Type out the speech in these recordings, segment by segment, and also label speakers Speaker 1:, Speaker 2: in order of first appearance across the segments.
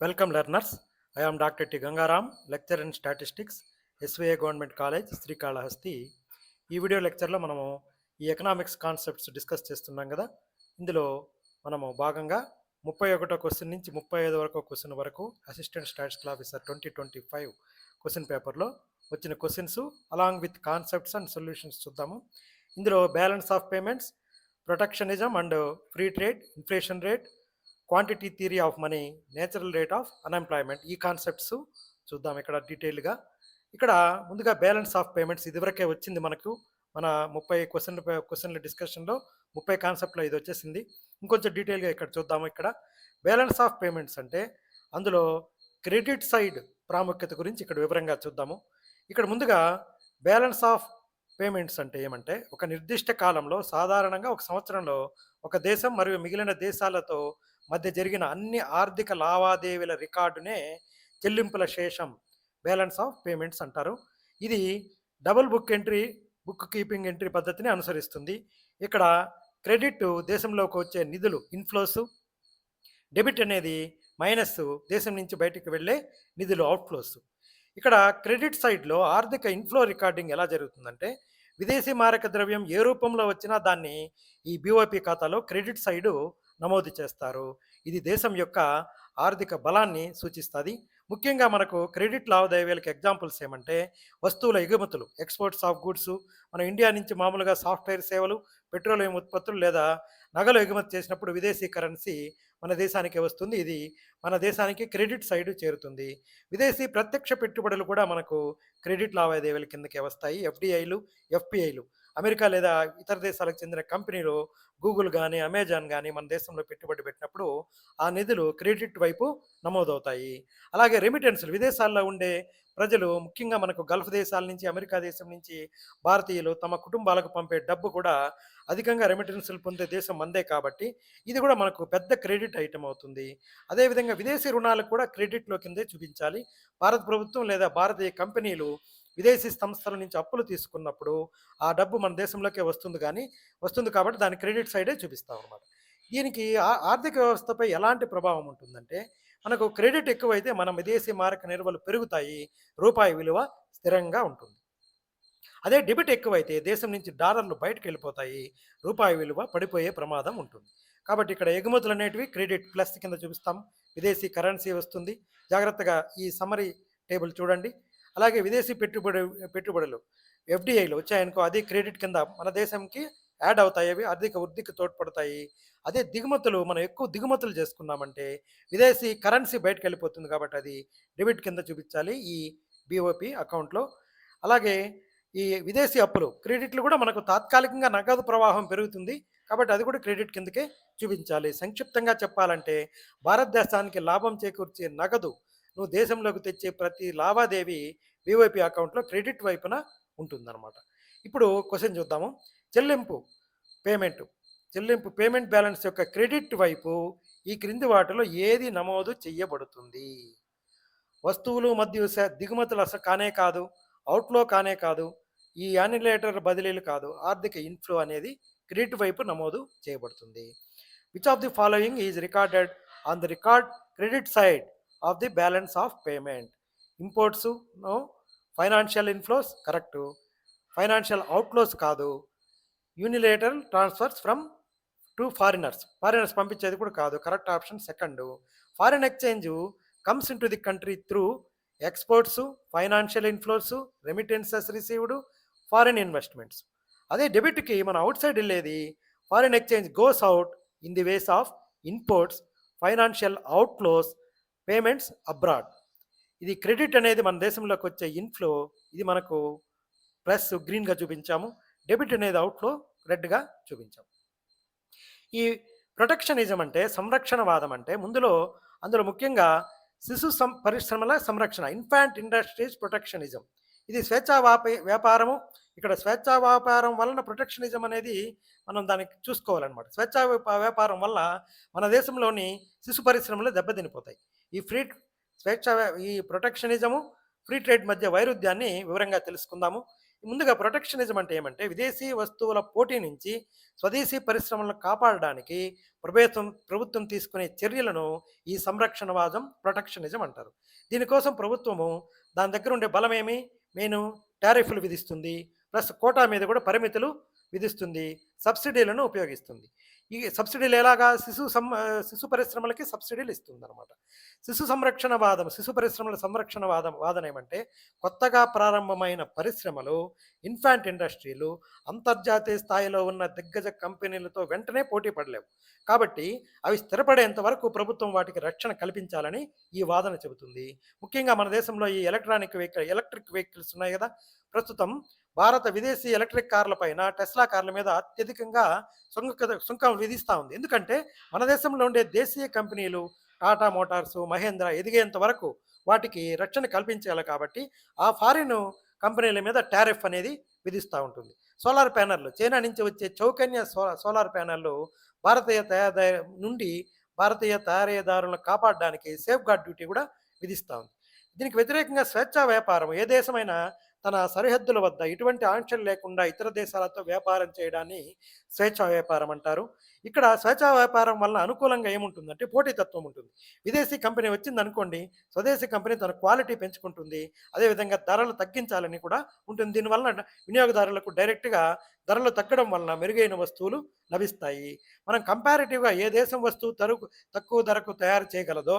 Speaker 1: Welcome learners. I am Dr. T. Gangaram, lecturer in statistics, SVA Government College, Srikalahasti. ఈ video లెక్చర్లో మనము ఈ economics concepts discuss చేస్తున్నాం కదా. ఇందులో మనము భాగంగా 31 క్వశ్చన్ నుంచి 35 వరకు క్వశ్చన్ వరకు అసిస్టెంట్ స్టాటిస్టికల్ ఆఫీసర్ 2025 క్వశ్చన్ పేపర్లో వచ్చిన questions along with concepts and solutions చూద్దాము. ఇందులో balance of payments, protectionism and free trade, inflation rate, quantity theory of money, natural rate of unemployment, ఈ కాన్సెప్ట్స్ చూద్దాం ఇక్కడ డీటెయిల్గా. ఇక్కడ ముందుగా బ్యాలెన్స్ ఆఫ్ పేమెంట్స్ ఇదివరకే వచ్చింది మనకు. మన 30 క్వశ్చన్ల డిస్కషన్లో 30 కాన్సెప్ట్లో ఇది వచ్చేసింది. ఇంకొంచెం డీటెయిల్గా ఇక్కడ చూద్దాము. ఇక్కడ బ్యాలెన్స్ ఆఫ్ పేమెంట్స్ అంటే అందులో క్రెడిట్ సైడ్ ప్రాముఖ్యత గురించి ఇక్కడ వివరంగా చూద్దాము. ఇక్కడ ముందుగా బ్యాలెన్స్ ఆఫ్ పేమెంట్స్ అంటే ఏమంటే, ఒక నిర్దిష్ట కాలంలో సాధారణంగా ఒక సంవత్సరంలో ఒక దేశం మరియు మిగిలిన దేశాలతో మధ్య జరిగిన అన్ని ఆర్థిక లావాదేవీల రికార్డునే చెల్లింపుల శేషం, బ్యాలెన్స్ ఆఫ్ పేమెంట్స్ అంటారు. ఇది డబుల్ బుక్ కీపింగ్ ఎంట్రీ పద్ధతిని అనుసరిస్తుంది. ఇక్కడ క్రెడిట్ దేశంలోకి వచ్చే నిధులు ఇన్ఫ్లోస్, డెబిట్ అనేది మైనస్ దేశం నుంచి బయటికి వెళ్ళే నిధులు అవుట్ఫ్లోస్. ఇక్కడ క్రెడిట్ సైడ్లో ఆర్థిక ఇన్ఫ్లో రికార్డింగ్ ఎలా జరుగుతుందంటే, విదేశీ మారక ద్రవ్యం ఏ రూపంలో వచ్చినా దాన్ని ఈ బీఓపీ ఖాతాలో క్రెడిట్ సైడు నమోదు చేస్తారు. ఇది దేశం యొక్క ఆర్థిక బలాన్ని సూచిస్తుంది. ముఖ్యంగా మనకు క్రెడిట్ లావాదేవీలకు ఎగ్జాంపుల్స్ ఏమంటే, వస్తువుల ఎగుమతులు, ఎక్స్పోర్ట్స్ ఆఫ్ గూడ్స్, మన ఇండియా నుంచి మామూలుగా సాఫ్ట్వేర్ సేవలు, పెట్రోలియం ఉత్పత్తులు లేదా నగలు ఎగుమతి చేసినప్పుడు విదేశీ కరెన్సీ మన దేశానికి వస్తుంది. ఇది మన దేశానికి క్రెడిట్ సైడ్ చేరుతుంది. విదేశీ ప్రత్యక్ష పెట్టుబడులు కూడా మనకు క్రెడిట్ లావాదేవీల కిందకే వస్తాయి. ఎఫ్డిఐలు, ఎఫ్పిఐలు, అమెరికా లేదా ఇతర దేశాలకు చెందిన కంపెనీలు గూగుల్ కానీ అమెజాన్ కానీ మన దేశంలో పెట్టుబడి పెట్టినప్పుడు ఆ నిధులు క్రెడిట్ వైపు నమోదవుతాయి. అలాగే రెమిటెన్స్లు, విదేశాల్లో ఉండే ప్రజలు, ముఖ్యంగా మనకు గల్ఫ్ దేశాల నుంచి, అమెరికా దేశం నుంచి భారతీయులు తమ కుటుంబాలకు పంపే డబ్బు కూడా అధికంగా రెమిటెన్స్లు పొందే దేశం మందే కాబట్టి ఇది కూడా మనకు పెద్ద క్రెడిట్ ఐటమ్ అవుతుంది. అదేవిధంగా విదేశీ రుణాలకు కూడా క్రెడిట్లో కిందే చూపించాలి. భారత ప్రభుత్వం లేదా భారతీయ కంపెనీలు విదేశీ సంస్థల నుంచి అప్పులు తీసుకున్నప్పుడు ఆ డబ్బు మన దేశంలోకే వస్తుంది కాబట్టి దాని క్రెడిట్ సైడే చూపిస్తాం అనమాట. దీనికి ఆర్థిక వ్యవస్థపై ఎలాంటి ప్రభావం ఉంటుందంటే, మనకు క్రెడిట్ ఎక్కువైతే మన విదేశీ మారక నిల్వలు పెరుగుతాయి, రూపాయి విలువ స్థిరంగా ఉంటుంది. అదే డెబిట్ ఎక్కువైతే దేశం నుంచి డాలర్లు బయటకు వెళ్ళిపోతాయి, రూపాయి విలువ పడిపోయే ప్రమాదం ఉంటుంది. కాబట్టి ఇక్కడ ఎగుమతులు అనేటివి క్రెడిట్ ప్లస్ కింద చూపిస్తాం, విదేశీ కరెన్సీ వస్తుంది. జాగ్రత్తగా ఈ సమరీ టేబుల్ చూడండి. అలాగే విదేశీ పెట్టుబడులు ఎఫ్డిఐలు వచ్చాయనుకో, అది క్రెడిట్ కింద మన దేశంకి యాడ్ అవుతాయి, అవి ఆర్థిక వృద్ధికి తోడ్పడతాయి. అదే దిగుమతులు, మనం ఎక్కువ దిగుమతులు చేసుకున్నామంటే విదేశీ కరెన్సీ బయటకు వెళ్ళిపోతుంది కాబట్టి అది డెబిట్ కింద చూపించాలి ఈ బీఓపీ అకౌంట్లో. అలాగే ఈ విదేశీ అప్పులు, క్రెడిట్లు కూడా మనకు తాత్కాలికంగా నగదు ప్రవాహం పెరుగుతుంది కాబట్టి అది కూడా క్రెడిట్ కిందకే చూపించాలి. సంక్షిప్తంగా చెప్పాలంటే, భారతదేశానికి లాభం చేకూర్చే నగదు నువ్వు దేశంలోకి తెచ్చే ప్రతి లావాదేవీ బీఓపీ అకౌంట్లో క్రెడిట్ వైపున ఉంటుందన్నమాట. ఇప్పుడు క్వశ్చన్ చూద్దాము. చెల్లింపు పేమెంట్ బ్యాలెన్స్ యొక్క క్రెడిట్ వైపు ఈ క్రింది వాటిలో ఏది నమోదు చేయబడుతుంది? వస్తువులు మరియు దిగుమతులు అసలు కానే కాదు, అవుట్ఫ్లో కానే కాదు, ఈ యాన్యులేటర్ బదిలీలు కాదు, ఆర్థిక ఇన్ఫ్లో అనేది క్రెడిట్ వైపు నమోదు చేయబడుతుంది. Which of the following is recorded on the record credit side of the balance of payment? Imports no, financial inflows correct, financial outflows కాదు, unilateral transfers from to foreigners పంపించేది కూడా కాదు, correct option second. Foreign exchange comes in to the country through exports, financial inflows, remittances received, foreign investments. అదే డెబిట్కి మన outside వెళ్ళేది foreign exchange goes out in the ways of imports, financial outflows, payments abroad. ఇది credit అనేది మన దేశంలోకి వచ్చే inflow, ఇది మనకు ప్లస్ గ్రీన్గా చూపించాము. డెబిట్ అనేది అవుట్ఫ్లో రెడ్గా చూపించాము. ఈ ప్రొటెక్షనిజం అంటే సంరక్షణవాదం అంటే అందులో ముఖ్యంగా పరిశ్రమల సంరక్షణ, ఇన్ఫాంట్ ఇండస్ట్రీస్ ప్రొటెక్షనిజం. ఇది వ్యాపారము. ఇక్కడ స్వేచ్ఛా వ్యాపారం వలన ప్రొటెక్షనిజం అనేది మనం దానికి చూసుకోవాలన్నమాట. వ్యాపారం వల్ల మన దేశంలోని శిశు పరిశ్రమలు దెబ్బతినిపోతాయి. ఈ ప్రొటెక్షనిజము, ఫ్రీ ట్రేడ్ మధ్య వైరుధ్యాన్ని వివరంగా తెలుసుకుందాము. ముందుగా ప్రొటెక్షనిజం అంటే ఏమంటే విదేశీ వస్తువుల పోటీ నుంచి స్వదేశీ పరిశ్రమలను కాపాడడానికి ప్రభుత్వం తీసుకునే చర్యలను ఈ సంరక్షణవాదం ప్రొటెక్షనిజం అంటారు. దీనికోసం ప్రభుత్వము దాని దగ్గర ఉండే బలమేమి మెయిన్ టారిఫ్లు విధిస్తుంది. ప్లస్ కోటా మీద కూడా పరిమితులు విధిస్తుంది. సబ్సిడీలను ఉపయోగిస్తుంది. ఈ సబ్సిడీలు ఎలాగా శిశు పరిశ్రమలకి సబ్సిడీలు ఇస్తుందన్నమాట. శిశు పరిశ్రమల సంరక్షణ వాదన ఏమంటే కొత్తగా ప్రారంభమైన పరిశ్రమలు, ఇన్ఫాంట్ ఇండస్ట్రీలు అంతర్జాతీయ స్థాయిలో ఉన్న దిగ్గజ కంపెనీలతో వెంటనే పోటీ పడలేవు. కాబట్టి అవి స్థిరపడేంత వరకు ప్రభుత్వం వాటికి రక్షణ కల్పించాలని ఈ వాదన చెబుతుంది. ముఖ్యంగా మన దేశంలో ఈ ఎలక్ట్రిక్ వెహికల్స్ ఉన్నాయి కదా. ప్రస్తుతం భారత విదేశీ ఎలక్ట్రిక్ కార్ల పైన టెస్లా కార్ల మీద అత్యధికంగా సుంకం విధిస్తూ ఉంది. ఎందుకంటే మన దేశంలో ఉండే దేశీయ కంపెనీలు టాటా మోటార్స్, మహేంద్ర ఎదిగేంత వరకు వాటికి రక్షణ కల్పించాలి. కాబట్టి ఆ ఫారిన్ కంపెనీల మీద టారిఫ్ అనేది విధిస్తూ ఉంటుంది. సోలార్ ప్యానెల్లు చైనా నుంచి వచ్చే చౌకన్య సోలార్ ప్యానెల్లు భారతీయ నుండి భారతీయ తయారీదారులను కాపాడడానికి సేఫ్ గార్డ్ డ్యూటీ కూడా విధిస్తూ ఉంది. దీనికి వ్యతిరేకంగా స్వేచ్ఛా వ్యాపారం ఏ దేశమైనా తన సరిహద్దుల వద్ద ఎటువంటి ఆంక్షలు లేకుండా ఇతర దేశాలతో వ్యాపారం చేయడాన్ని స్వేచ్ఛా వ్యాపారం అంటారు. ఇక్కడ స్వేచ్ఛా వ్యాపారం వల్ల అనుకూలంగా ఏముంటుందంటే పోటీతత్వం ఉంటుంది. విదేశీ కంపెనీ వచ్చిందనుకోండి, స్వదేశీ కంపెనీ తన క్వాలిటీ పెంచుకుంటుంది. అదేవిధంగా ధరలు తగ్గించాలని కూడా ఉంటుంది. దీనివల్ల వినియోగదారులకు డైరెక్ట్గా ధరలు తగ్గడం వలన మెరుగైన వస్తువులు లభిస్తాయి. మనం కంపారిటివ్గా ఏ దేశం వస్తువు తక్కువ ధరకు తయారు చేయగలదో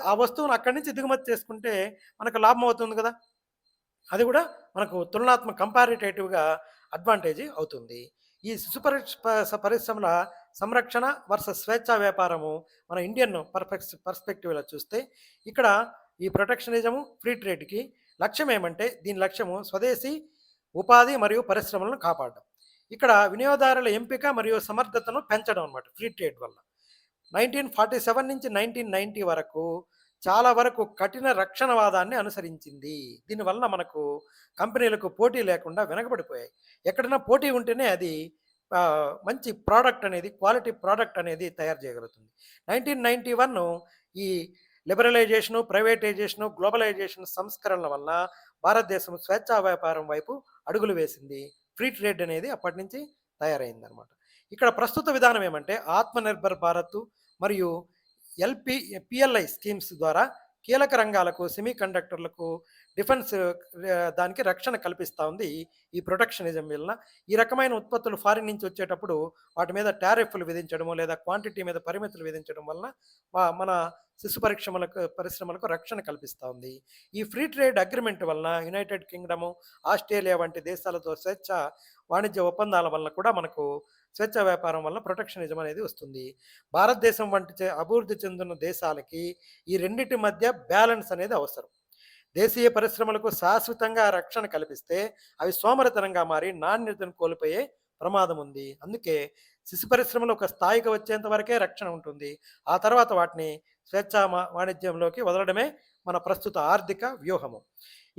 Speaker 1: ఆ వస్తువును అక్కడి నుంచి దిగుమతి చేసుకుంటే మనకు లాభం అవుతుంది కదా. అది కూడా మనకు తులనాత్మక కంపారిటేటివ్గా అడ్వాంటేజ్ అవుతుంది. ఈ పరిశ్రమల సంరక్షణ వర్సెస్ స్వేచ్ఛా వ్యాపారము మన ఇండియన్ పర్స్పెక్టివ్లో చూస్తే ఇక్కడ ఈ ప్రొటెక్షనిజము ఫ్రీ ట్రేడ్కి లక్ష్యం ఏమంటే దీని లక్ష్యము స్వదేశీ ఉపాధి మరియు పరిశ్రమలను కాపాడడం. ఇక్కడ వినియోగదారుల ఎంపిక మరియు సమర్థతను పెంచడం అనమాట ఫ్రీ ట్రేడ్ వల్ల. 1947 నుంచి 1990 వరకు చాలా వరకు కఠిన రక్షణవాదాన్ని అనుసరించింది. దీనివల్ల మనకు కంపెనీలకు పోటీ లేకుండా వెనకబడిపోయాయి. ఎక్కడైనా పోటీ ఉంటేనే అది మంచి ప్రోడక్ట్ అనేది క్వాలిటీ ప్రోడక్ట్ అనేది తయారు చేయగలుగుతుంది. 1991 ఈ లిబరలైజేషను, ప్రైవేటైజేషను, గ్లోబలైజేషన్ సంస్కరణల వల్ల భారతదేశం స్వేచ్ఛా వ్యాపారం వైపు అడుగులు వేసింది. ఫ్రీ ట్రేడ్ అనేది అప్పటి నుంచి తయారైందనమాట. ఇక్కడ ప్రస్తుత విధానం ఏమంటే ఆత్మనిర్భర్ భారత్ మరియు పిఎల్ఐ స్కీమ్స్ ద్వారా కీలక రంగాలకు, సెమీ కండక్టర్లకు, డిఫెన్స్ దానికి రక్షణ కల్పిస్తూ ఉంది ఈ ప్రొటెక్షనిజం వలన. ఈ రకమైన ఉత్పత్తులు ఫారిన్ నుంచి వచ్చేటప్పుడు వాటి మీద టారిఫ్లు విధించడము లేదా క్వాంటిటీ మీద పరిమితులు విధించడం వలన మన పరిశ్రమలకు రక్షణ కల్పిస్తూ ఉంది. ఈ ఫ్రీ ట్రేడ్ అగ్రిమెంట్ వలన యునైటెడ్ కింగ్డము, ఆస్ట్రేలియా వంటి దేశాలతో స్వేచ్ఛ వాణిజ్య ఒప్పందాల వలన కూడా మనకు స్వేచ్ఛ వ్యాపారం వల్ల ప్రొటెక్షనిజం అనేది వస్తుంది. భారతదేశం వంటి అభివృద్ధి చెందిన దేశాలకి ఈ రెండింటి మధ్య బ్యాలెన్స్ అనేది అవసరం. దేశీయ పరిశ్రమలకు శాశ్వతంగా రక్షణ కల్పిస్తే అవి సోమరితనంగా మారి నాణ్యతను కోల్పోయే ప్రమాదం ఉంది. అందుకే శిశు పరిశ్రమలు ఒక స్థాయికి వచ్చేంత వరకే రక్షణ ఉంటుంది. ఆ తర్వాత వాటిని స్వేచ్ఛా వాణిజ్యంలోకి వదలడమే మన ప్రస్తుత ఆర్థిక వ్యూహము.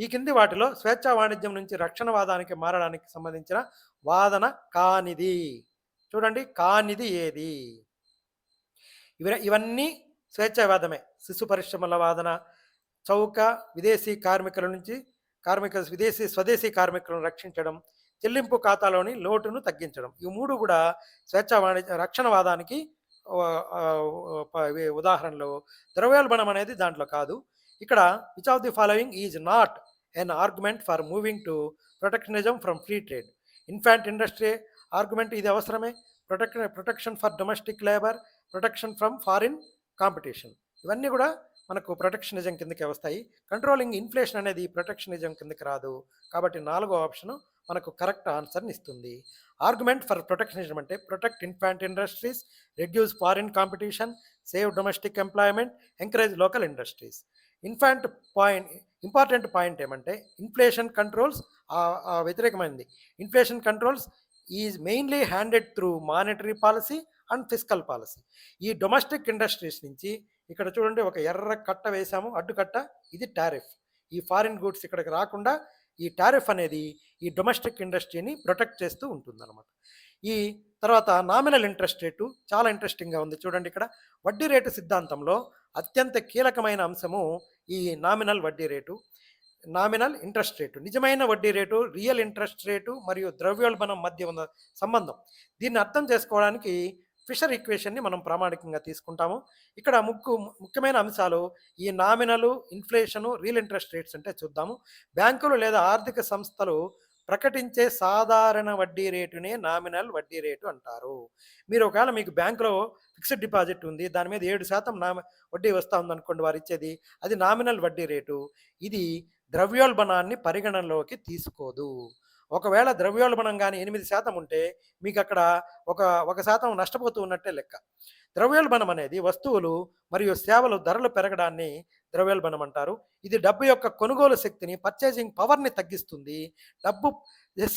Speaker 1: ఈ కింది వాటిలో స్వేచ్ఛా వాణిజ్యం నుంచి రక్షణవాదానికి మారడానికి సంబంధించిన వాదన కానిది. చూడండి, కానిది ఏది? ఇవన్నీ స్వేచ్ఛావాదమే. శిశు పరిశ్రమల వాదన, చౌక విదేశీ కార్మికుల నుంచి స్వదేశీ కార్మికులను రక్షించడం, చెల్లింపు ఖాతాలోని లోటును తగ్గించడం, ఈ మూడు కూడా స్వేచ్ఛా వాణిజ్య రక్షణవాదానికి ఉదాహరణలు. ద్రవ్యోల్బణం అనేది దాంట్లో కాదు. ఇక్కడ which of the following is not an argument for moving to protectionism from free trade? Infant industry argument ఇది అవసరమే. Protection for domestic labour, protection from foreign competition, ఇవన్నీ కూడా మనకు ప్రొటెక్షనిజం కిందకి వస్తాయి. కంట్రోలింగ్ ఇన్ఫ్లేషన్ అనేది ప్రొటెక్షనిజం కిందకి రాదు. కాబట్టి 4వ ఆప్షన్ మనకు కరెక్ట్ ఆన్సర్ని ఇస్తుంది. ఆర్గ్యుమెంట్ ఫర్ ప్రొటెక్షనిజం అంటే protect infant industries, reduce foreign competition, save domestic employment, encourage local industries. Important point ఏమంటే ఇన్ఫ్లేషన్ కంట్రోల్స్ వ్యతిరేకమైనది. Inflation controls is mainly handed through monetary policy and fiscal policy. ఈ domestic industries నుంచి ఇక్కడ చూడండి ఒక ఎర్ర కట్ట వేసాము, అడ్డుకట్ట, ఇది టారిఫ్. ఈ ఫారిన్ గూడ్స్ ఇక్కడికి రాకుండా ఈ టారిఫ్ అనేది ఈ డొమెస్టిక్ ఇండస్ట్రీని ప్రొటెక్ట్ చేస్తూ ఉంటుందన్నమాట. ఈ తర్వాత నామినల్ ఇంట్రెస్ట్ రేటు చాలా ఇంట్రెస్టింగ్గా ఉంది. చూడండి, ఇక్కడ వడ్డీ రేటు సిద్ధాంతంలో అత్యంత కీలకమైన అంశము ఈ నామినల్ వడ్డీ రేటు. నామినల్ ఇంట్రెస్ట్ రేటు, నిజమైన వడ్డీ రేటు, రియల్ ఇంట్రెస్ట్ రేటు మరియు ద్రవ్యోల్బణం మధ్య ఉన్న సంబంధం. దీన్ని అర్థం చేసుకోవడానికి ఫిషర్ ఈక్వేషన్ని మనం ప్రామాణికంగా తీసుకుంటాము. ఇక్కడ ముఖ్యమైన అంశాలు ఈ నామినలు, ఇన్ఫ్లేషను, రియల్ ఇంట్రెస్ట్ రేట్స్ అంటే చూద్దాము. బ్యాంకులు లేదా ఆర్థిక సంస్థలు ప్రకటించే సాధారణ వడ్డీ రేటునే నామినల్ వడ్డీ రేటు అంటారు. మీరు ఒకవేళ మీకు బ్యాంకులో ఫిక్స్డ్ డిపాజిట్ ఉంది, దాని మీద 7% వడ్డీ వస్తూ ఉందనుకోండి, వారు ఇచ్చేది, అది నామినల్ వడ్డీ రేటు. ఇది ద్రవ్యోల్బణాన్ని పరిగణనలోకి తీసుకోదు. ఒకవేళ ద్రవ్యోల్బణం కానీ 8% ఉంటే మీకు అక్కడ ఒక 1% నష్టపోతూ ఉన్నట్టే లెక్క. ద్రవ్యోల్బణం అనేది వస్తువులు మరియు సేవలు ధరలు పెరగడాన్ని ద్రవ్యోల్బణం అంటారు. ఇది డబ్బు యొక్క కొనుగోలు శక్తిని, పర్చేసింగ్ పవర్ని తగ్గిస్తుంది. డబ్బు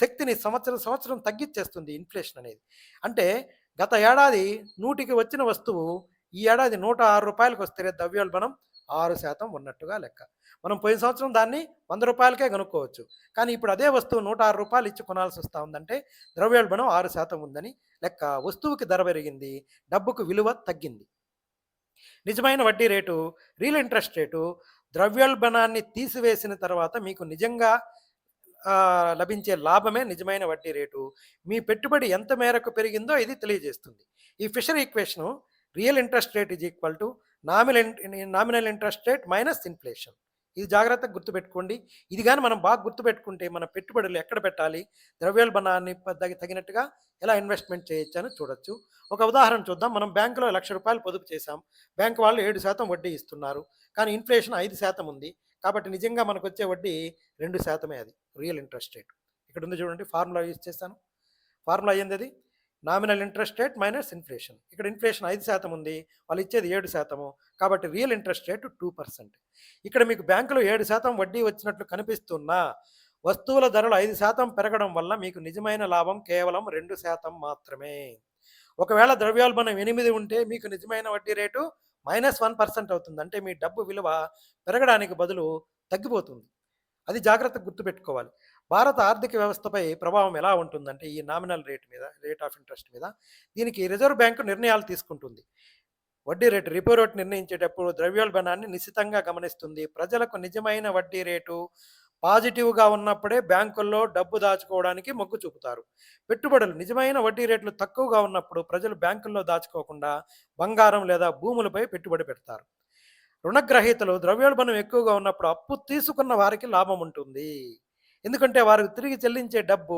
Speaker 1: శక్తిని సంవత్సరం తగ్గించేస్తుంది ఇన్ఫ్లేషన్ అనేది. అంటే గత ఏడాది 100కి వచ్చిన వస్తువు ఈ ఏడాది 106 రూపాయలకు వస్తే ద్రవ్యోల్బణం 6% ఉన్నట్టుగా లెక్క. మనం పోయిన సంవత్సరం దాన్ని 100 రూపాయలకే కొనుక్కోవచ్చు. కానీ ఇప్పుడు అదే వస్తువు 106 రూపాయలు ఇచ్చి కొనాల్సి వస్తూ ఉందంటే ద్రవ్యోల్బణం 6% ఉందని లెక్క. వస్తువుకి ధర పెరిగింది, డబ్బుకు విలువ తగ్గింది. నిజమైన వడ్డీ రేటు, రియల్ ఇంట్రెస్ట్ రేటు ద్రవ్యోల్బణాన్ని తీసివేసిన తర్వాత మీకు నిజంగా లభించే లాభమే నిజమైన వడ్డీ రేటు. మీ పెట్టుబడి ఎంత మేరకు పెరిగిందో ఇది తెలియజేస్తుంది. ఈ Fisher equation real interest rate is equal to nominal interest rate minus inflation. ఇది జాగ్రత్తగా గుర్తుపెట్టుకోండి. ఇది కానీ మనం బాగా గుర్తుపెట్టుకుంటే మన పెట్టుబడులు ఎక్కడ పెట్టాలి, ద్రవ్యోల్బణాన్ని తగినట్టుగా ఎలా ఇన్వెస్ట్మెంట్ చేయొచ్చు అని చూడొచ్చు. ఒక ఉదాహరణ చూద్దాం. మనం బ్యాంకులో ₹1,00,000 పొదుపు చేశాం. బ్యాంకు వాళ్ళు 7% వడ్డీ ఇస్తున్నారు. కానీ ఇన్ఫ్లేషన్ 5% ఉంది. కాబట్టి నిజంగా మనకు వచ్చే వడ్డీ 2%. అది రియల్ ఇంట్రెస్ట్ రేట్. ఇక్కడ ఉంది చూడండి, ఫార్ములా యూజ్ చేశాను. ఫార్ములా అయ్యింది అది nominal interest rate minus inflation. ఇక్కడ ఇన్ఫ్లేషన్ 5% ఉంది, వాళ్ళు ఇచ్చేది 7%. కాబట్టి రియల్ ఇంట్రెస్ట్ రేటు 2%. ఇక్కడ మీకు బ్యాంకులో 7% వడ్డీ వచ్చినట్లు కనిపిస్తున్నా వస్తువుల ధరలు 5% పెరగడం వల్ల మీకు నిజమైన లాభం కేవలం 2% మాత్రమే. ఒకవేళ ద్రవ్యోల్బణం 8 ఉంటే మీకు నిజమైన వడ్డీ రేటు -1% అవుతుంది. అంటే మీ డబ్బు విలువ పెరగడానికి బదులు తగ్గిపోతుంది. అది జాగ్రత్తగా గుర్తుపెట్టుకోవాలి. భారత ఆర్థిక వ్యవస్థపై ప్రభావం ఎలా ఉంటుందంటే ఈ నామినల్ రేట్ మీద, రేట్ ఆఫ్ ఇంట్రెస్ట్ మీద, దీనికి రిజర్వ్ బ్యాంకు నిర్ణయాలు తీసుకుంటుంది. వడ్డీ రేటు, రిపో రేటు నిర్ణయించేటప్పుడు ద్రవ్యోల్బణాన్ని నిశితంగా గమనిస్తుంది. ప్రజలకు నిజమైన వడ్డీ రేటు పాజిటివ్గా ఉన్నప్పుడే బ్యాంకుల్లో డబ్బు దాచుకోవడానికి మొగ్గు చూపుతారు. పెట్టుబడులు నిజమైన వడ్డీ రేట్లు తక్కువగా ఉన్నప్పుడు ప్రజలు బ్యాంకుల్లో దాచుకోకుండా బంగారం లేదా భూములపై పెట్టుబడి పెడతారు. రుణగ్రహీతలు ద్రవ్యోల్బణం ఎక్కువగా ఉన్నప్పుడు అప్పు తీసుకున్న వారికి లాభం ఉంటుంది. ఎందుకంటే వారు తిరిగి చెల్లించే డబ్బు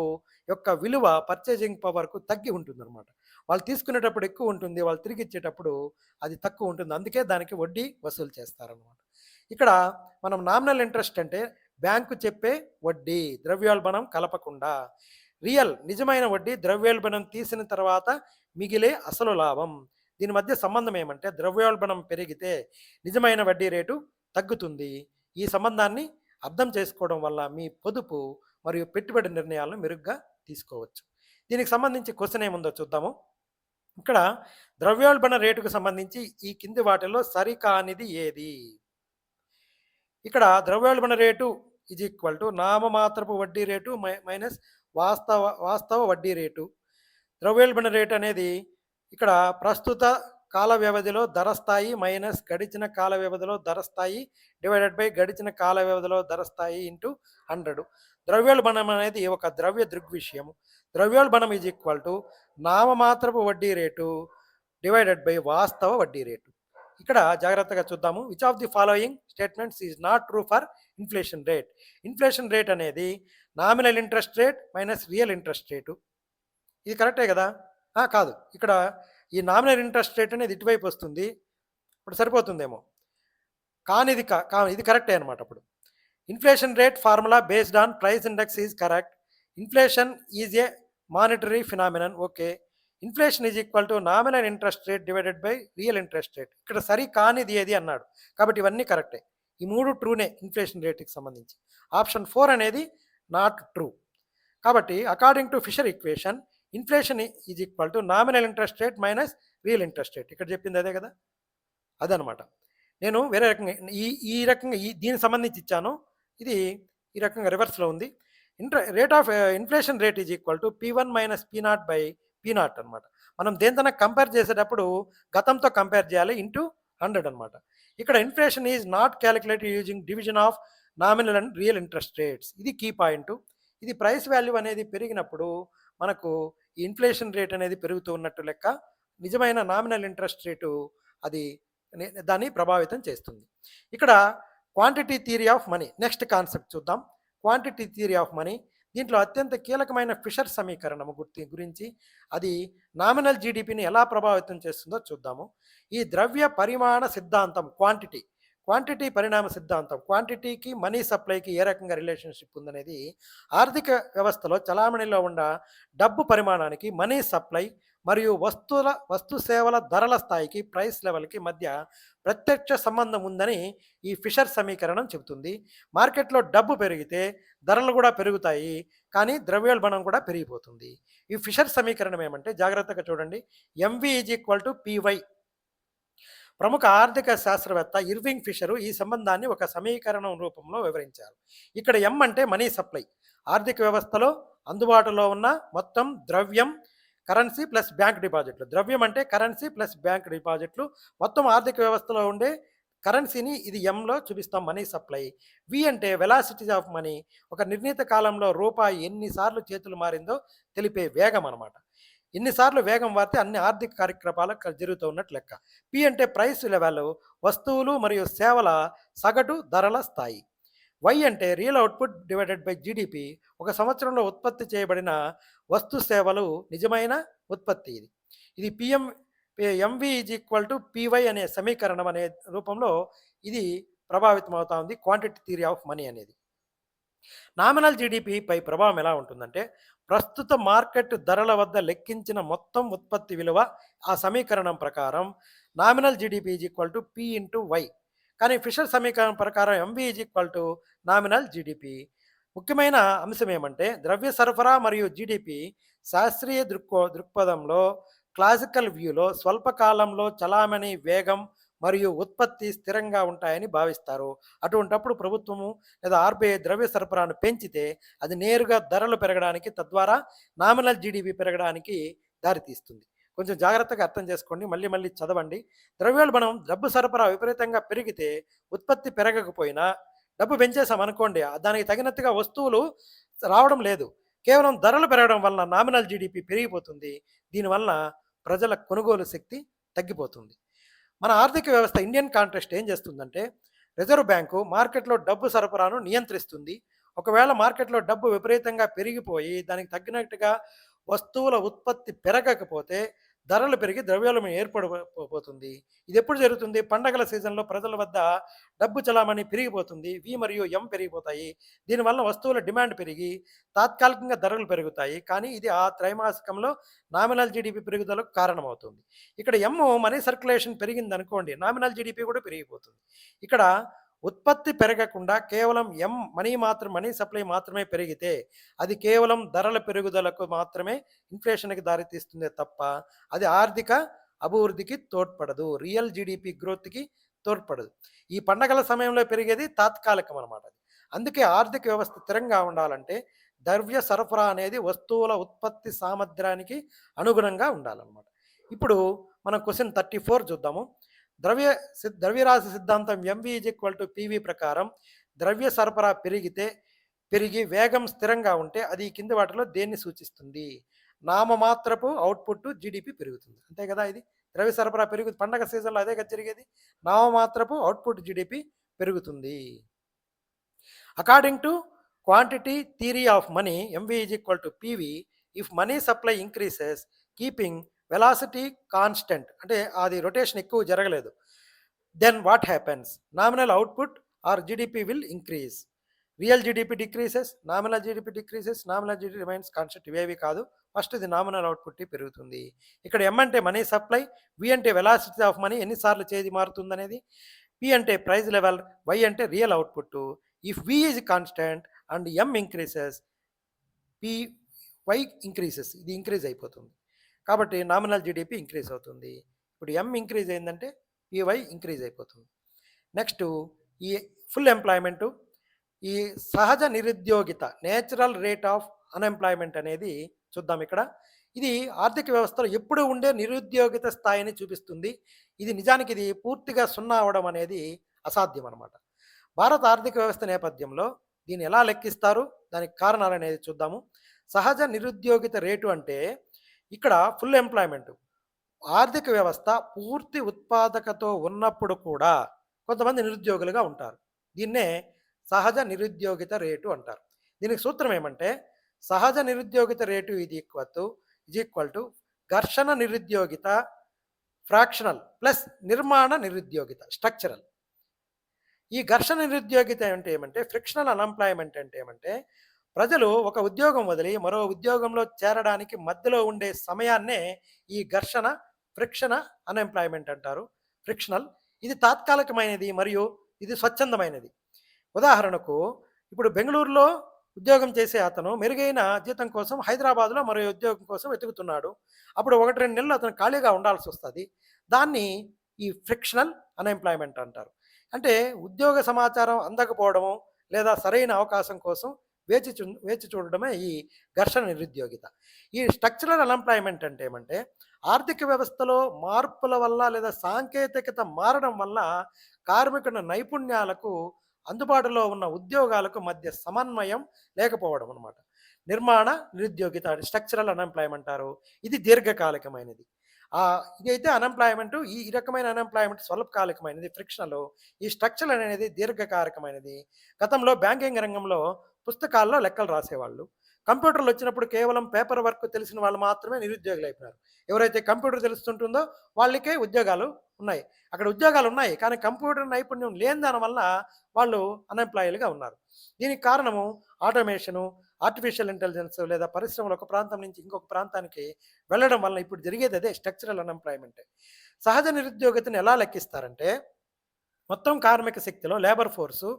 Speaker 1: యొక్క విలువ పర్చేసింగ్ పవర్కు తగ్గి ఉంటుంది అనమాట. వాళ్ళు తీసుకునేటప్పుడు ఎక్కువ ఉంటుంది, వాళ్ళు తిరిగి ఇచ్చేటప్పుడు అది తక్కువ ఉంటుంది. అందుకే దానికి వడ్డీ వసూలు చేస్తారనమాట. ఇక్కడ మనం నామినల్ ఇంట్రెస్ట్ అంటే బ్యాంకు చెప్పే వడ్డీ, ద్రవ్యోల్బణం కలపకుండా. రియల్ నిజమైన వడ్డీ ద్రవ్యోల్బణం తీసిన తర్వాత మిగిలే అసలు లాభం. దీని మధ్య సంబంధం ఏమంటే ద్రవ్యోల్బణం పెరిగితే నిజమైన వడ్డీ రేటు తగ్గుతుంది. ఈ సంబంధాన్ని అర్థం చేసుకోవడం వల్ల మీ పొదుపు మరియు పెట్టుబడి నిర్ణయాలను మెరుగ్గా తీసుకోవచ్చు. దీనికి సంబంధించి క్వశ్చన్ ఏముందో చూద్దాము. ఇక్కడ ద్రవ్యోల్బణ రేటుకు సంబంధించి ఈ కింది వాటిలో సరికానిది ఏది? ఇక్కడ ద్రవ్యోల్బణ రేటు ఈజ్ ఈక్వల్ టు నామమాత్రపు వడ్డీ రేటు మైనస్ వాస్తవ వడ్డీ రేటు. ద్రవ్యోల్బణ రేటు అనేది ఇక్కడ ప్రస్తుత కాల వ్యవధిలో ధర స్థాయి మైనస్ గడిచిన కాల వ్యవధిలో ధర స్థాయి డివైడెడ్ బై గడిచిన కాల వ్యవధిలో ధర స్థాయి ఇంటూ 100. ద్రవ్యోల్బణం అనేది ఒక ద్రవ్య దృగ్విషయము. ద్రవ్యోల్బణం ఈజ్ ఈక్వల్ టు నామమాత్రపు వడ్డీ రేటు డివైడెడ్ బై వాస్తవ వడ్డీ రేటు. ఇక్కడ జాగ్రత్తగా చూద్దాము. Which of the following statements is not true for inflation rate? Inflation rate అనేది nominal interest rate minus real interest rate. ఇది కరెక్టే కదా? కాదు, ఇక్కడ ఈ నామినల్ ఇంట్రెస్ట్ రేట్ అనేది ఇటువైపు వస్తుంది, ఇప్పుడు సరిపోతుందేమో. కానీ ఇది కరెక్టే అనమాట. అప్పుడు inflation rate formula based on price index is correct. Inflation is a monetary phenomenon. Okay. Inflation is equal to nominal interest rate divided by real interest rate. ఇక్కడ సరి కానిది ఏది అన్నాడు, కాబట్టి ఇవన్నీ కరెక్టే. ఈ 3 ట్రూనే ఇన్ఫ్లేషన్ రేట్కి సంబంధించి. ఆప్షన్ 4 అనేది నాట్ ట్రూ. కాబట్టి according to Fisher equation inflation is equal to nominal interest rate minus real interest rate. ఇక్కడ చెప్పింది అదే కదా, అదనమాట. నేను వేరే రకంగా ఈ రకంగా దీనికి సంబంధించి ఇచ్చాను. ఇది ఈ రకంగా రివర్స్లో ఉంది. Rate of inflation rate is equal to P1 minus P0 by P0 అనమాట. మనం దేనితో కంపేర్ చేసేటప్పుడు గతంతో కంపేర్ చేయాలి ఇంటూ 100 అనమాట. ఇక్కడ inflation is not calculated using division of nominal and real interest rates. ఇది కీ పాయింట్. ఇది ప్రైస్ వాల్యూ అనేది పెరిగినప్పుడు మనకు ఇన్ఫ్లేషన్ రేట్ అనేది పెరుగుతూ ఉన్నట్టు లెక్క. నిజమైన నామినల్ ఇంట్రెస్ట్ రేటు అది దాన్ని ప్రభావితం చేస్తుంది. ఇక్కడ quantity theory of money next concept చూద్దాం. క్వాంటిటీ థియరీ ఆఫ్ మనీ దీంట్లో అత్యంత కీలకమైన ఫిషర్ సమీకరణం గురించి అది నామినల్ జీడిపిని ఎలా ప్రభావితం చేస్తుందో చూద్దాము. ఈ ద్రవ్య పరిమాణ సిద్ధాంతం క్వాంటిటీ పరిణామ సిద్ధాంతం క్వాంటిటీకి మనీ సప్లైకి ఏ రకంగా రిలేషన్షిప్ ఉందనేది ఆర్థిక వ్యవస్థలో చలామణిలో ఉన్న డబ్బు పరిమాణానికి మనీ సప్లై మరియు వస్తు సేవల ధరల స్థాయికి ప్రైస్ లెవెల్కి మధ్య ప్రత్యక్ష సంబంధం ఉందని ఈ ఫిషర్ సమీకరణం చెబుతుంది. మార్కెట్లో డబ్బు పెరిగితే ధరలు కూడా పెరుగుతాయి, కానీ ద్రవ్యోల్బణం కూడా పెరిగిపోతుంది. ఈ ఫిషర్ సమీకరణం ఏమంటే జాగ్రత్తగా చూడండి. MV is equal to PY. ప్రముఖ ఆర్థిక శాస్త్రవేత్త ఇర్వింగ్ ఫిషరు ఈ సంబంధాన్ని ఒక సమీకరణం రూపంలో వివరించారు. ఇక్కడ ఎం అంటే మనీ సప్లై, ఆర్థిక వ్యవస్థలో అందుబాటులో ఉన్న మొత్తం ద్రవ్యం, కరెన్సీ ప్లస్ బ్యాంక్ డిపాజిట్లు. ద్రవ్యం అంటే కరెన్సీ ప్లస్ బ్యాంక్ డిపాజిట్లు, మొత్తం ఆర్థిక వ్యవస్థలో ఉండే కరెన్సీని ఇది ఎంలో చూపిస్తాం, మనీ సప్లై. వి అంటే వెలాసిటీస్ ఆఫ్ మనీ, ఒక నిర్ణీత కాలంలో రూపాయి ఎన్నిసార్లు చేతులు మారిందో తెలిపే వేగం అనమాట. ఎన్నిసార్లు వేగం వారితే అన్ని ఆర్థిక కార్యక్రమాలు జరుగుతూ ఉన్నట్లు లెక్క. పి అంటే ప్రైస్ లెవెల్, వస్తువులు మరియు సేవల సగటు ధరల స్థాయి. వై అంటే real output divided by GDP, ఒక సంవత్సరంలో ఉత్పత్తి చేయబడిన వస్తు సేవలు నిజమైన ఉత్పత్తి. ఇది PM MV is equal to PY అనే సమీకరణం అనే రూపంలో ఇది ప్రభావితం అవుతా ఉంది క్వాంటిటీ థియరీ ఆఫ్ మనీ అనేది. నామినల్ జీడిపిపై ప్రభావం ఎలా ఉంటుందంటే ప్రస్తుత మార్కెట్ ధరల వద్ద లెక్కించిన మొత్తం ఉత్పత్తి విలువ ఆ సమీకరణం ప్రకారం nominal GDP is equal to P into Y. కానీ ఫిషర్ సమీకరణం ప్రకారం MV is equal to nominal GDP. ముఖ్యమైన అంశం ఏమంటే ద్రవ్య సరఫరా మరియు జీడిపి శాస్త్రీయ దృక్పథంలో క్లాసికల్ వ్యూలో స్వల్పకాలంలో చలామణి వేగం మరియు ఉత్పత్తి స్థిరంగా ఉంటాయని భావిస్తారు. అటువంటప్పుడు ప్రభుత్వము లేదా ఆర్బీఐ ద్రవ్య సరఫరాను పెంచితే అది నేరుగా ధరలు పెరగడానికి, తద్వారా నామినల్ జీడిపి పెరగడానికి దారితీస్తుంది. కొంచెం జాగ్రత్తగా అర్థం చేసుకోండి, మళ్ళీ మళ్ళీ చదవండి. ద్రవ్యోల్బణం, డబ్బు సరఫరా విపరీతంగా పెరిగితే ఉత్పత్తి పెరగకపోయినా డబ్బు పెంచేసాం అనుకోండి, దానికి తగినట్టుగా వస్తువులు రావడం లేదు. కేవలం ధరలు పెరగడం వలన నామినల్ జీడిపి పెరిగిపోతుంది. దీనివల్ల ప్రజల కొనుగోలు శక్తి తగ్గిపోతుంది. మన ఆర్థిక వ్యవస్థ ఇండియన్ కాంటెక్స్ట్ ఏం చేస్తుందంటే రిజర్వ్ బ్యాంకు మార్కెట్లో డబ్బు సరఫరాను నియంత్రిస్తుంది. ఒకవేళ మార్కెట్లో డబ్బు విపరీతంగా పెరిగిపోయి దానికి తగ్గినట్టుగా వస్తువుల ఉత్పత్తి పెరగకపోతే ధరలు పెరిగి ద్రవ్యోల్బణం ఏర్పడిపోతుంది. ఇది ఎప్పుడు జరుగుతుంది? పండగల సీజన్లో ప్రజల వద్ద డబ్బు చలామణి పెరిగిపోతుంది, వి మరియు ఎం పెరిగిపోతాయి. దీనివల్ల వస్తువుల డిమాండ్ పెరిగి తాత్కాలికంగా ధరలు పెరుగుతాయి, కానీ ఇది ఆ త్రైమాసికంలో నామినల్ జీడిపి పెరుగుదలకు కారణమవుతుంది. ఇక్కడ ఎం మనీ సర్క్యులేషన్ పెరిగింది అనుకోండి, నామినల్ జీడిపి కూడా పెరిగిపోతుంది. ఇక్కడ ఉత్పత్తి పెరగకుండా కేవలం మనీ సప్లై మాత్రమే పెరిగితే అది కేవలం ధరల పెరుగుదలకు మాత్రమే, ఇన్ఫ్లేషన్కి దారితీస్తుందే తప్ప అది ఆర్థిక అభివృద్ధికి తోడ్పడదు, రియల్ జీడిపి గ్రోత్కి తోడ్పడదు. ఈ పండగల సమయంలో పెరిగేది తాత్కాలికం అనమాట. అందుకే ఆర్థిక వ్యవస్థ స్థిరంగా ఉండాలంటే ద్రవ్య సరఫరా అనేది వస్తువుల ఉత్పత్తి సామర్థ్యానికి అనుగుణంగా ఉండాలన్నమాట. ఇప్పుడు మనం క్వశ్చన్ 34 చూద్దాము. ద్రవ్యరాశి సిద్ధాంతం MV is equal to PV ప్రకారం ద్రవ్య సరఫరా పెరిగి వేగం స్థిరంగా ఉంటే అది కింది వాటిలో దేన్ని సూచిస్తుంది? నామమాత్రపు అవుట్పుట్ జీడిపి పెరుగుతుంది, అంతే కదా. ఇది ద్రవ్య సరఫరా పెరుగుతుంది, పండగ సీజన్లో అదే కదా జరిగేది. నామమాత్రపు అవుట్పుట్ జీడిపి పెరుగుతుంది. According to quantity theory of money MV is equal to PV, if money supply increases keeping velocity constant, అంటే అది రొటేషన్ ఎక్కువ జరగలేదు, then what happens? Nominal output or GDP will increase. Real GDP decreases, nominal GDP decreases, nominal GDP remains constant. ఇవేవి కాదు, first ఇది nominal output పెరుగుతుంది. ఇక్కడ ఎం అంటే మనీ సప్లై, వి అంటే వెలాసిటీ ఆఫ్ మనీ, ఎన్నిసార్లు చేది మారుతుంది అనేది, పి అంటే ప్రైస్ లెవెల్, వై అంటే real output. If V is constant and M increases, P Y increases, ఇది ఇంక్రీజ్ అయిపోతుంది. కాబట్టి నామినల్ జీడిపి ఇంక్రీజ్ అవుతుంది. ఇప్పుడు ఎం ఇంక్రీజ్ అయిందంటే పివై ఇంక్రీజ్ అయిపోతుంది. నెక్స్ట్ ఈ ఫుల్ ఎంప్లాయ్మెంటు, ఈ సహజ నిరుద్యోగిత, నేచురల్ రేట్ ఆఫ్ అన్ఎంప్లాయ్మెంట్ అనేది చూద్దాం. ఇక్కడ ఇది ఆర్థిక వ్యవస్థలో ఎప్పుడు ఉండే నిరుద్యోగిత స్థాయిని చూపిస్తుంది. ఇది నిజానికి ఇది పూర్తిగా సున్నా అవడం అనేది అసాధ్యం అనమాట. భారత ఆర్థిక వ్యవస్థ నేపథ్యంలో దీన్ని ఎలా లెక్కిస్తారు? దానికి కారణాలనేది చూద్దాము. సహజ నిరుద్యోగిత రేటు అంటే ఇక్కడ ఫుల్ ఎంప్లాయ్‌మెంట్. ఆర్థిక వ్యవస్థ పూర్తి ఉత్పాదకతో ఉన్నప్పుడు కూడా కొంతమంది నిరుద్యోగులుగా ఉంటారు. దీన్నే సహజ నిరుద్యోగిత రేటు అంటారు. దీనికి సూత్రం ఏమంటే సహజ నిరుద్యోగిత రేటు ఈజ్ ఈక్వల్ టు ఘర్షణ నిరుద్యోగిత ఫ్రాక్షనల్ ప్లస్ నిర్మాణ నిరుద్యోగిత స్ట్రక్చరల్. ఈ ఘర్షణ నిరుద్యోగిత అంటే ఏమంటే ఫ్రిక్షనల్ అన్‌ఎంప్లాయ్‌మెంట్ అంటే ఏమంటే ప్రజలు ఒక ఉద్యోగం వదిలి మరో ఉద్యోగంలో చేరడానికి మధ్యలో ఉండే సమయాన్నే ఈ ఘర్షణ, ఫ్రిక్షన్ అన్‌ఎంప్లాయ్‌మెంట్ అంటారు. ఫ్రిక్షనల్ ఇది తాత్కాలికమైనది మరియు ఇది స్వచ్ఛందమైనది. ఉదాహరణకు ఇప్పుడు బెంగుళూరులో ఉద్యోగం చేసే అతను మెరుగైన జీతం కోసం హైదరాబాద్‌లో మరో ఉద్యోగం కోసం వెతుకుతున్నాడు. అప్పుడు 1, 2 నెలలు అతను ఖాళీగా ఉండాల్సొస్తది. దాన్ని ఈ ఫ్రిక్షనల్ అన్‌ఎంప్లాయ్‌మెంట్ అంటారు. అంటే ఉద్యోగ సమాచారం అందకపోవడము లేదా సరైన అవకాశం కోసం వేచి చూడడమే ఈ ఘర్షణ నిరుద్యోగిత. ఈ స్ట్రక్చరల్ అన్‌ఎంప్లాయ్‌మెంట్ అంటే ఏమంటే ఆర్థిక వ్యవస్థలో మార్పుల వల్ల లేదా సాంకేతికత మారడం వల్ల కార్మికుల నైపుణ్యాలకు అందుబాటులో ఉన్న ఉద్యోగాలకు మధ్య సమన్వయం లేకపోవడం అనమాట. నిర్మాణ నిరుద్యోగిత స్ట్రక్చరల్ అన్‌ఎంప్లాయ్‌మెంట్ అంటారు. ఇది దీర్ఘకాలికమైనది. ఇదైతే అన్‌ఎంప్లాయ్‌మెంట్ ఈ రకమైన అన్‌ఎంప్లాయ్‌మెంట్ స్వల్పకాలికమైనది ఫ్రిక్షనల్. ఈ స్ట్రక్చరల్ అనేది దీర్ఘకాలికమైనది. గతంలో బ్యాంకింగ్ రంగంలో పుస్తకాల్లో లెక్కలు రాసేవాళ్ళు. కంప్యూటర్లు వచ్చినప్పుడు కేవలం పేపర్ వర్క్ తెలిసిన వాళ్ళు మాత్రమే నిరుద్యోగులైపోయారు. ఎవరైతే కంప్యూటర్ తెలుస్తుంటుందో వాళ్ళకే ఉద్యోగాలు ఉన్నాయి. అక్కడ ఉద్యోగాలు ఉన్నాయి. కానీ కంప్యూటర్ నైపుణ్యం లేని దాని వల్ల వాళ్ళు అన్‌ఎంప్లాయీలుగా ఉన్నారు. దీనికి కారణము ఆటోమేషను, ఆర్టిఫిషియల్ ఇంటెలిజెన్స్ లేదా పరిశ్రమలు ఒక ప్రాంతం నుంచి ఇంకొక ప్రాంతానికి వెళ్ళడం వల్ల ఇప్పుడు జరిగేది అదే స్ట్రక్చరల్ అన్‌ఎంప్లాయ్‌మెంటే. సహజ నిరుద్యోగితను ఎలా లెక్కిస్తారంటే మొత్తం కార్మిక శక్తిలో లేబర్ ఫోర్సు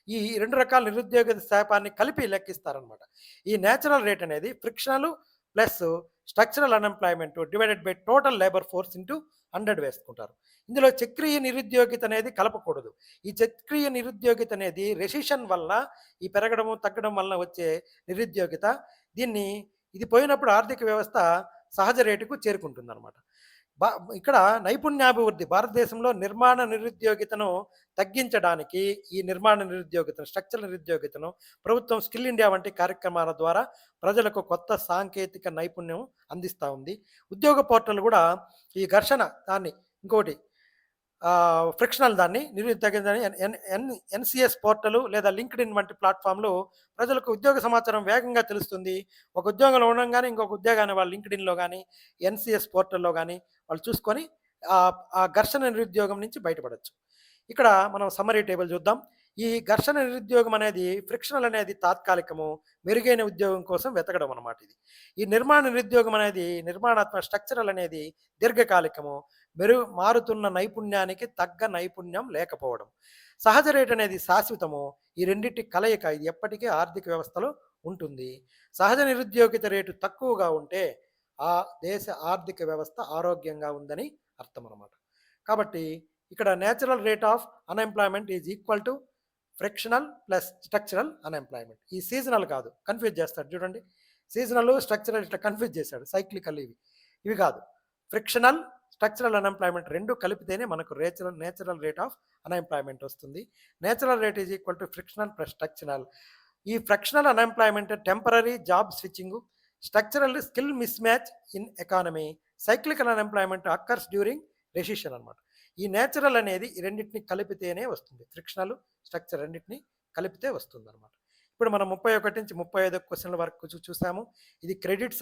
Speaker 1: ఈ 2 రకాల నిరుద్యోగ శాతాన్ని కలిపి లెక్కిస్తారనమాట. ఈ నేచురల్ రేట్ అనేది frictional plus structural unemployment divided by total labour force into 100 వేసుకుంటారు. ఇందులో చక్రీయ నిరుద్యోగిత అనేది కలపకూడదు. ఈ చక్రీయ నిరుద్యోగిత అనేది రెసిషన్ వల్ల ఈ పెరగడము, తగ్గడం వలన వచ్చే నిరుద్యోగిత. దీన్ని ఇది పోయినప్పుడు ఆర్థిక వ్యవస్థ సహజ రేటుకు చేరుకుంటుందనమాట. బా ఇక్కడ నైపుణ్యాభివృద్ధి భారతదేశంలో నిర్మాణ నిరుద్యోగితను తగ్గించడానికి ఈ నిర్మాణ నిరుద్యోగితను స్ట్రక్చరల్ నిరుద్యోగితను ప్రభుత్వం స్కిల్ ఇండియా వంటి కార్యక్రమాల ద్వారా ప్రజలకు కొత్త సాంకేతిక నైపుణ్యం అందిస్తూ ఉంది. ఉద్యోగ పోర్టల్ కూడా ఈ ఘర్షణ దాన్ని ఇంకోటి ఫ్రిక్షనల్ దాన్ని తగ్గిందని ఎన్సిఎస్ పోర్టలు లేదా లింక్డ్ఇన్ వంటి ప్లాట్ఫామ్లు ప్రజలకు ఉద్యోగ సమాచారం వేగంగా తెలుస్తుంది. ఒక ఉద్యోగంలో ఉండగానే ఇంకొక ఉద్యోగాన్ని వాళ్ళు లింక్డ్ఇన్లో కానీ ఎన్సిఎస్ పోర్టల్లో కానీ వాళ్ళు చూసుకొని ఆ ఘర్షణ నిరుద్యోగం నుంచి బయటపడవచ్చు. ఇక్కడ మనం సమ్మరీ టేబుల్ చూద్దాం. ఈ ఘర్షణ నిరుద్యోగం అనేది ఫ్రిక్షనల్ అనేది తాత్కాలికము, మెరుగైన ఉద్యోగం కోసం వెతకడం అనమాట ఇది. ఈ నిర్మాణ నిరుద్యోగం అనేది నిర్మాణాత్మక స్ట్రక్చరల్ అనేది దీర్ఘకాలికము, మారుతున్న నైపుణ్యానికి తగ్గ నైపుణ్యం లేకపోవడం. సహజ రేట్ అనేది శాశ్వతము. ఈ రెండిటి కలయిక ఇది ఎప్పటికీ ఆర్థిక వ్యవస్థలో ఉంటుంది. సహజ నిరుద్యోగిత రేటు తక్కువగా ఉంటే ఆ దేశ ఆర్థిక వ్యవస్థ ఆరోగ్యంగా ఉందని అర్థం అనమాట. కాబట్టి ఇక్కడ natural rate of unemployment is equal to frictional plus structural unemployment. ఈ సీజనల్ కాదు, కన్‌ఫ్యూజ్ చేస్తాడు చూడండి. సీజనల్, స్ట్రక్చరల్ ఇట్లా కన్‌ఫ్యూజ్ చేశాడు. సైక్లికల్ ఇవి కాదు. ఫ్రిక్షనల్, స్ట్రక్చరల్ అన్‌ఎంప్లాయ్‌మెంట్ 2 కలిపితేనే మనకు నేచురల్ రేట్ ఆఫ్ అన్‌ఎంప్లాయ్‌మెంట్ వస్తుంది. Natural rate is equal to frictional plus structural. ఈ frictional unemployment temporary job switching, structural skill mismatch in economy, cyclical unemployment occurs during recession అనమాట. ఈ natural అనేది ఈ రెండింటిని కలిపితేనే వస్తుంది. ఫ్రిక్షనల్, స్ట్రక్చర్ రెండింటిని కలిపితే వస్తుందన్నమాట. ఇప్పుడు మనం 31 నుంచి 35 క్వెషన్ల వరకు చూసాము. ఇది credit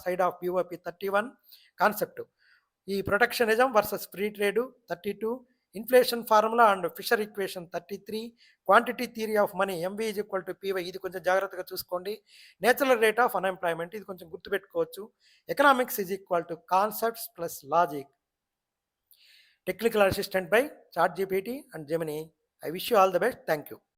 Speaker 1: side of POP 31 concept. ఈ protectionism versus free trade 32, inflation formula and Fisher equation 33, quantity theory of money MV is equal to PY ఇది కొంచెం జాగ్రత్తగా చూసుకోండి. నేచురల్ రేట్ ఆఫ్ అన్‌ఎంప్లాయ్‌మెంట్ ఇది కొంచెం గుర్తుపెట్టుకోవచ్చు. Economics is equal to concepts plus logic. Technical assistant by ChatGPT and Gemini. I wish you all the best. Thank you.